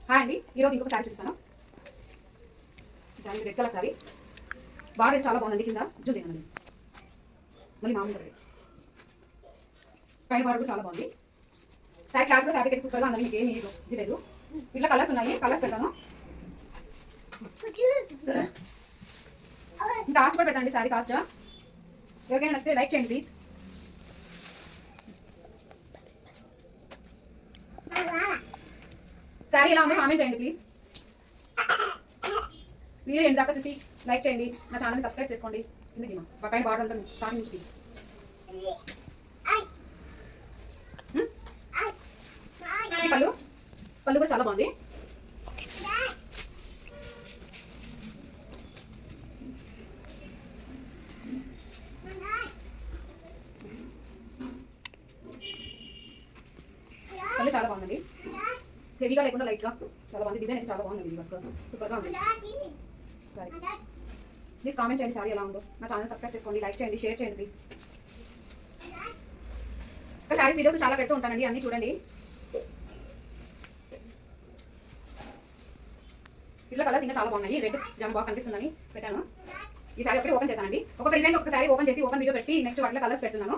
Hi అండి, ఈరోజు ఇంకొక శారీ చూపిస్తాను. Sari red colour sari, border చాలా బాగుందండి. కింద జూమ్ చేయండి, మళ్ళీ మామూలుగా పైన బార్డర్ కూడా చాలా బాగుంది. శారీ క్లాత్ కూడా ఫ్యాబ్రిక్ సూపర్గా ఉందండి. మీకు ఏమి ఇది లేదు. ఇట్లా కలర్స్ ఉన్నాయి, కలర్స్ పెట్టాను. ఇంకా కాస్ట్ కూడా పెట్టండి. శారీ కాస్ట్ ఎవరికైనా నచ్చితే లైక్ చేయండి ప్లీజ్. శారీ ఎలా ఉంది కామెంట్ చేయండి ప్లీజ్. వీడియో ఎండ్ దాకా చూసి లైక్ చేయండి, నా ఛానల్ని సబ్స్క్రైబ్ చేసుకోండి. ఎందుకు పైన బార్డర్ అంతా స్టార్టింగ్ నుంచి పళ్ళు పళ్ళు కూడా చాలా బాగుంది. పళ్ళు చాలా బాగుందండి, హెవీగా లేకుండా లైట్గా చాలా బాగుంది. డిజైన్ అయితే చాలా బాగుంది, వర్క్ సూపర్గా ఉంది. సరే ప్లీజ్ కామెంట్ చేయండి సారీ ఎలా ఉందో. నా ఛానల్ సబ్స్క్రైబ్ చేసుకోండి, లైక్ చేయండి, షేర్ చేయండి ప్లీజ్. ఇంకా శారీస్ వీడియోస్ చాలా పెడుతూ ఉంటానండి, అన్నీ చూడండి. ఇట్లా కలర్స్ ఇంకా చాలా బాగున్నాయి. రెడ్ జమ్ బాగా కనిపిస్తుందని పెట్టాను. ఈ శారీ ఒకటి ఓపెన్ చేశానండి. ఒక్కొక్క డిజైన్ ఒక శారీ ఓపెన్ చేసి ఓపెన్ వీడియో పెట్టి నెక్స్ట్ వాటిలో కలర్స్ పెడుతున్నాను.